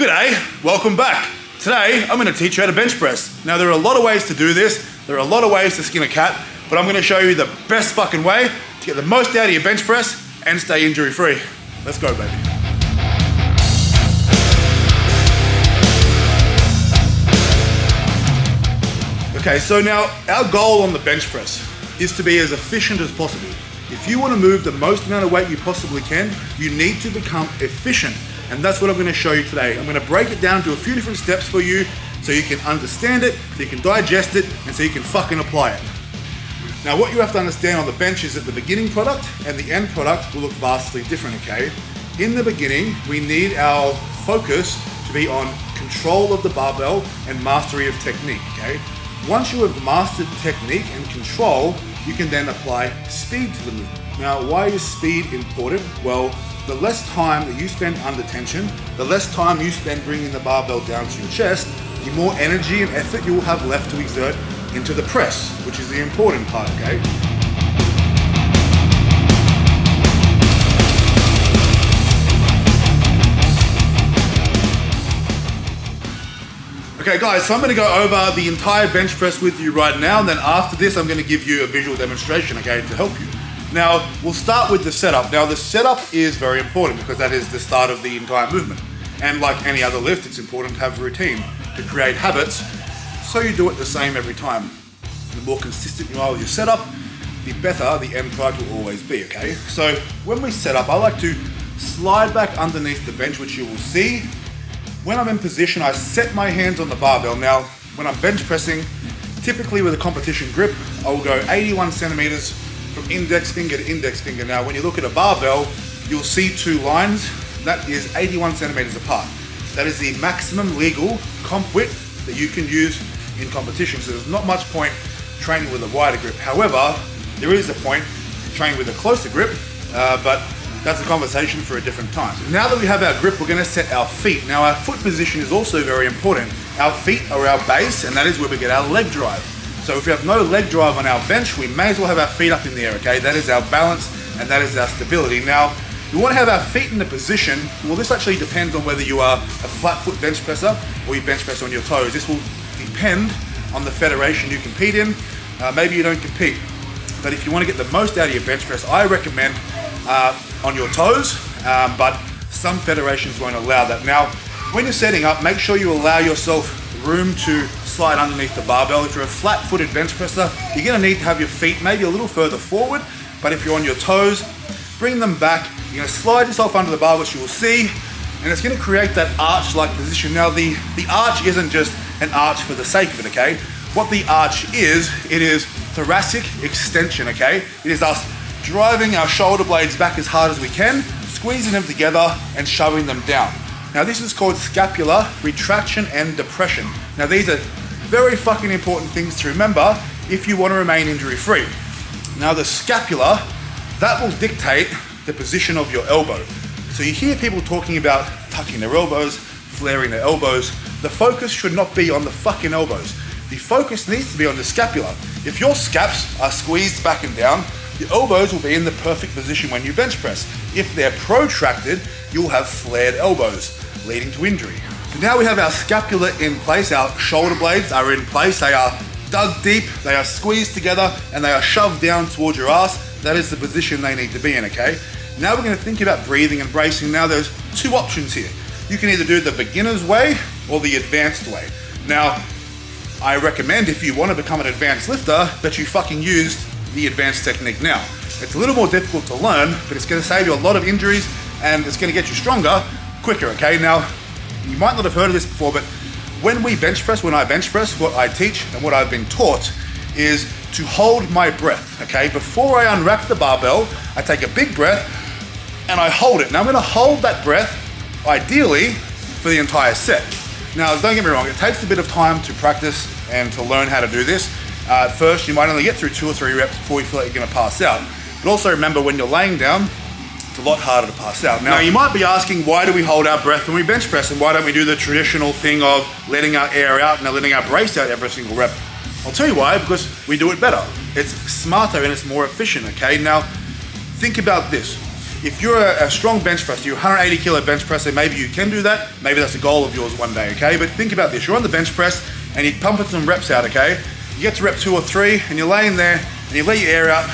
G'day, welcome back. Today, I'm gonna teach you how to bench press. Now, there are a lot of ways to do this. There are a lot of ways to skin a cat, but I'm gonna show you the best fucking way to get the most out of your bench press and stay injury free. Let's go, baby. Okay, so now our goal on the bench press is to be as efficient as possible. If you want to move the most amount of weight you possibly can, you need to become efficient. And that's what I'm going to show you today. I'm going to break it down to a few different steps for you so you can understand it, so you can digest it, and so you can fucking apply it. Now, what you have to understand on the bench is that the beginning product and the end product will look vastly different, okay? In the beginning, we need our focus to be on control of the barbell and mastery of technique, okay? Once you have mastered technique and control, you can then apply speed to the movement. Now, why is speed important? Well, the less time that you spend under tension, the less time you spend bringing the barbell down to your chest, the more energy and effort you will have left to exert into the press, which is the important part, okay? Okay guys, so I'm gonna go over the entire bench press with you right now, and then after this I'm gonna give you a visual demonstration, okay, to help you. Now, we'll start with the setup. Now, the setup is very important because that is the start of the entire movement. And like any other lift, it's important to have a routine, to create habits, so you do it the same every time. The more consistent you are with your setup, the better the end product will always be, okay? So, when we set up, I like to slide back underneath the bench, which you will see. When I'm in position, I set my hands on the barbell. Now, when I'm bench pressing, typically with a competition grip, I will go 81 centimeters from index finger to index finger. Now, when you look at a barbell, you'll see two lines. That is 81 centimeters apart. That is the maximum legal comp width that you can use in competition. So there's not much point training with a wider grip. However, there is a point training with a closer grip, but that's a conversation for a different time. So now that we have our grip, we're gonna set our feet. Now, our foot position is also very important. Our feet are our base, and that is where we get our leg drive. So if we have no leg drive on our bench, we may as well have our feet up in the air, okay? That is our balance and that is our stability. Now, we want to have our feet in the position. Well, this actually depends on whether you are a flat foot bench presser or you bench press on your toes. This will depend on the federation you compete in. Maybe you don't compete. But if you want to get the most out of your bench press, I recommend on your toes, but some federations won't allow that. Now, when you're setting up, make sure you allow yourself room to slide underneath the barbell. If you're a flat-footed bench presser, you're gonna need to have your feet maybe a little further forward, but if you're on your toes, bring them back. You're gonna slide yourself under the bar, which you will see, and it's gonna create that arch-like position. Now, the arch isn't just an arch for the sake of it, okay? What the arch is, it is thoracic extension, okay? It is us driving our shoulder blades back as hard as we can, squeezing them together and shoving them down. Now, this is called scapular retraction and depression. Now, these are very fucking important things to remember if you want to remain injury-free. Now, the scapula, that will dictate the position of your elbow. So you hear people talking about tucking their elbows, flaring their elbows. The focus should not be on the fucking elbows. The focus needs to be on the scapula. If your scaps are squeezed back and down, your elbows will be in the perfect position when you bench press. If they're protracted, you'll have flared elbows, leading to injury. So now we have our scapula in place, our shoulder blades are in place, they are dug deep, they are squeezed together, and they are shoved down towards your ass. That is the position they need to be in, okay? Now we're gonna think about breathing and bracing. Now there's two options here. You can either do the beginner's way or the advanced way. Now, I recommend if you wanna become an advanced lifter that you fucking use the advanced technique now. It's a little more difficult to learn, but it's gonna save you a lot of injuries and it's gonna get you stronger quicker, okay? Now, you might not have heard of this before, but when I bench press, what I teach and what I've been taught is to hold my breath, okay? Before I unwrap the barbell, I take a big breath and I hold it. Now I'm gonna hold that breath, ideally, for the entire set. Now, don't get me wrong, it takes a bit of time to practice and to learn how to do this. At first, you might only get through 2 or 3 reps before you feel like you're gonna pass out. But also remember, when you're laying down, it's a lot harder to pass out. Now, you might be asking, why do we hold our breath when we bench press, and why don't we do the traditional thing of letting our air out and letting our brace out every single rep? I'll tell you why, because we do it better. It's smarter and it's more efficient, okay? Now, think about this. if you're a strong bench presser, you're a 180 kilo bench presser, maybe you can do that. Maybe that's a goal of yours one day, okay? But think about this, you're on the bench press and you're pumping some reps out, okay? You get to rep 2 or 3 and you're laying there and you let your air out.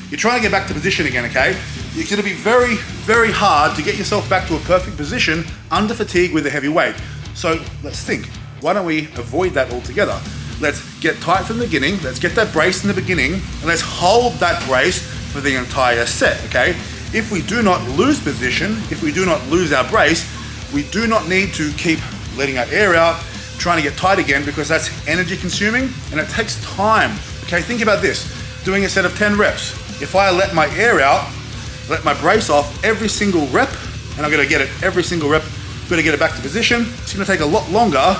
You're trying to get back to position again, okay? It's gonna be very, very hard to get yourself back to a perfect position under fatigue with a heavy weight. So let's think, why don't we avoid that altogether? Let's get tight from the beginning, let's get that brace in the beginning, and let's hold that brace for the entire set, okay? If we do not lose position, if we do not lose our brace, we do not need to keep letting our air out, trying to get tight again, because that's energy consuming and it takes time, okay? Think about this, doing a set of 10 reps. If I let my air out, let my brace off every single rep, and I'm gonna get it every single rep, I'm gonna get it back to position, it's gonna take a lot longer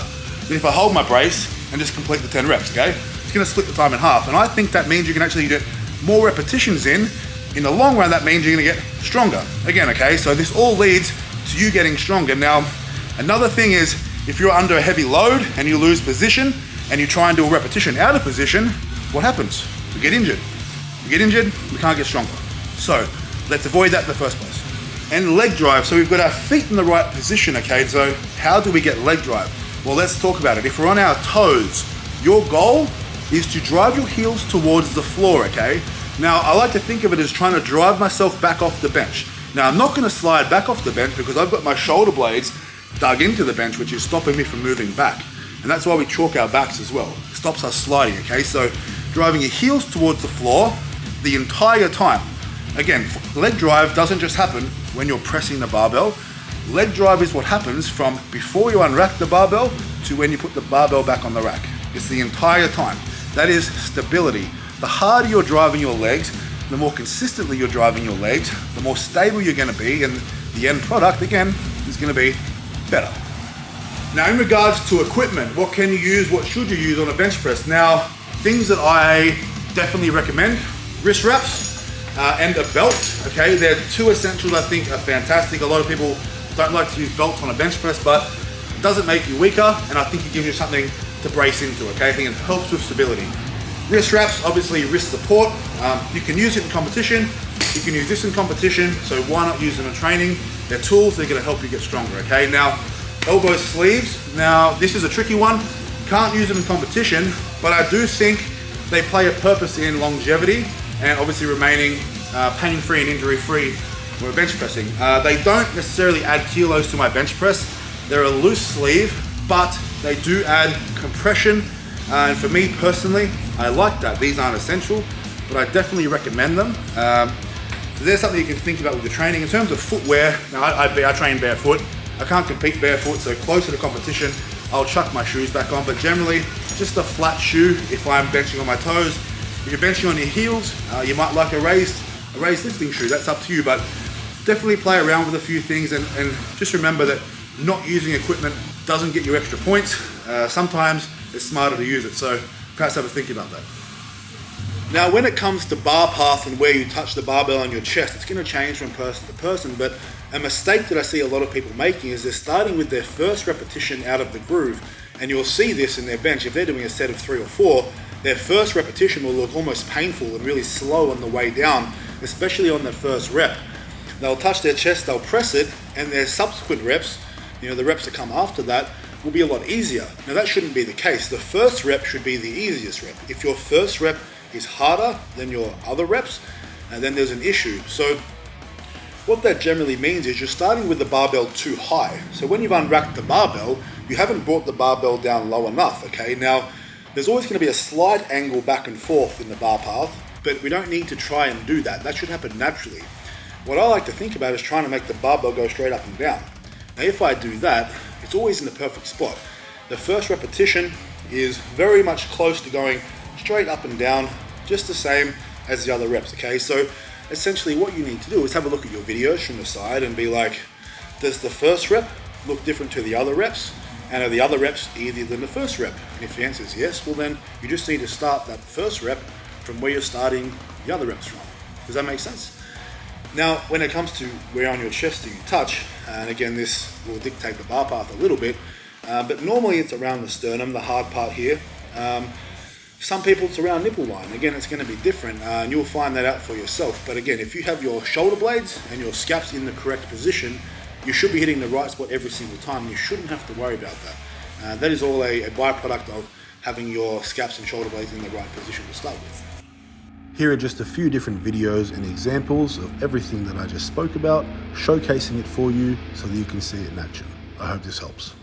than if I hold my brace and just complete the 10 reps, okay? It's gonna split the time in half, and I think that means you can actually get more repetitions in. In the long run, that means you're gonna get stronger. Again, okay, so this all leads to you getting stronger. Now, another thing is, if you're under a heavy load and you lose position and you try and do a repetition out of position, what happens? We get injured. We get injured, we can't get stronger. So, let's avoid that in the first place. And leg drive, so we've got our feet in the right position, okay? So how do we get leg drive? Well, let's talk about it. If we're on our toes, your goal is to drive your heels towards the floor, okay? Now, I like to think of it as trying to drive myself back off the bench. Now, I'm not gonna slide back off the bench because I've got my shoulder blades dug into the bench, which is stopping me from moving back. And that's why we chalk our backs as well. It stops us sliding, okay? So driving your heels towards the floor the entire time. Again, leg drive doesn't just happen when you're pressing the barbell. Leg drive is what happens from before you unrack the barbell to when you put the barbell back on the rack. It's the entire time. That is stability. The harder you're driving your legs, the more consistently you're driving your legs, the more stable you're gonna be, and the end product, again, is gonna be better. Now, in regards to equipment, what can you use, what should you use on a bench press? Now, things that I definitely recommend, wrist wraps, and a belt, okay? They're two essentials I think are fantastic. A lot of people don't like to use belts on a bench press, but it doesn't make you weaker, and I think it gives you something to brace into, okay? I think it helps with stability. Wrist wraps, obviously wrist support. You can use it in competition, you can use this in competition, so why not use them in training? They're tools, they're gonna help you get stronger, okay? Now, elbow sleeves. Now, this is a tricky one. Can't use them in competition, but I do think they play a purpose in longevity and obviously remaining pain-free and injury-free when we're bench pressing. They don't necessarily add kilos to my bench press. They're a loose sleeve, but they do add compression. And for me personally, I like that. These aren't essential, but I definitely recommend them. So there's something you can think about with your training. In terms of footwear, now I train barefoot. I can't compete barefoot, so closer to competition, I'll chuck my shoes back on, but generally, just a flat shoe if I'm benching on my toes. If you're benching on your heels, you might like a raised lifting shoe, that's up to you, but definitely play around with a few things and just remember that not using equipment doesn't get you extra points. Sometimes it's smarter to use it, so perhaps have a think about that. Now, when it comes to bar path and where you touch the barbell on your chest, it's gonna change from person to person, but a mistake that I see a lot of people making is they're starting with their first repetition out of the groove, and you'll see this in their bench. If they're doing a set of 3 or 4, their first repetition will look almost painful and really slow on the way down, especially on the first rep. They'll touch their chest, they'll press it, and their subsequent reps, the reps that come after that, will be a lot easier. Now, that shouldn't be the case. The first rep should be the easiest rep. If your first rep is harder than your other reps, then there's an issue. So what that generally means is you're starting with the barbell too high. So when you've unracked the barbell, you haven't brought the barbell down low enough, okay? Now, there's always gonna be a slight angle back and forth in the bar path, but we don't need to try and do that. That should happen naturally. What I like to think about is trying to make the barbell go straight up and down. Now, if I do that, it's always in the perfect spot. The first repetition is very much close to going straight up and down, just the same as the other reps, okay? So essentially what you need to do is have a look at your videos from the side and be like, does the first rep look different to the other reps? And are the other reps easier than the first rep? And if the answer is yes, well then you just need to start that first rep from where you're starting the other reps from. Does that make sense? Now, when it comes to where on your chest do you touch, and again, this will dictate the bar path a little bit, but normally it's around the sternum, the hard part here. Some people it's around nipple line. Again, it's going to be different, and you'll find that out for yourself. But again, if you have your shoulder blades and your scaps in the correct position, you should be hitting the right spot every single time. You shouldn't have to worry about that. That is all a byproduct of having your scaps and shoulder blades in the right position to start with. Here are just a few different videos and examples of everything that I just spoke about, showcasing it for you so that you can see it in action. I hope this helps.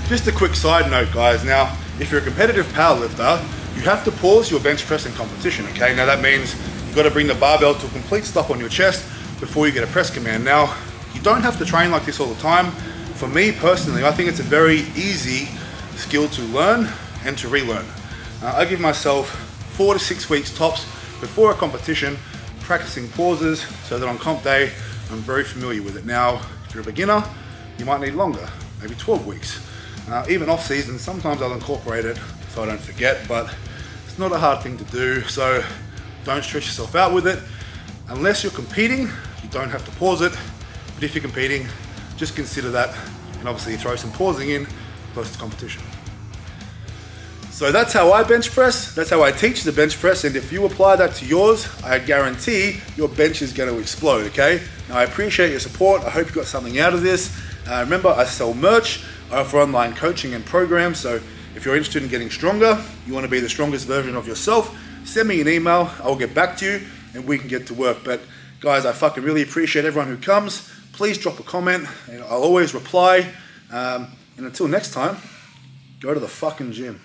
Just a quick side note, guys. Now, if you're a competitive powerlifter, you have to pause your bench press in competition, okay? Now that means you've got to bring the barbell to a complete stop on your chest before you get a press command. Now, you don't have to train like this all the time. For me personally, I think it's a very easy skill to learn and to relearn. I give myself 4 to 6 weeks tops before a competition, practicing pauses so that on comp day, I'm very familiar with it. Now, if you're a beginner, you might need longer, maybe 12 weeks. Even off season, sometimes I'll incorporate it so I don't forget, but it's not a hard thing to do, so don't stress yourself out with it. Unless you're competing, you don't have to pause it, but if you're competing, just consider that and obviously throw some pausing in close to competition. So that's how I bench press, that's how I teach the bench press, and if you apply that to yours, I guarantee your bench is going to explode, okay? Now I appreciate your support, I hope you got something out of this. Remember, I sell merch, I offer online coaching and programs, so if you're interested in getting stronger, you want to be the strongest version of yourself, send me an email, I'll get back to you and we can get to work. But guys, I fucking really appreciate everyone who comes. Please drop a comment and I'll always reply. And until next time, go to the fucking gym.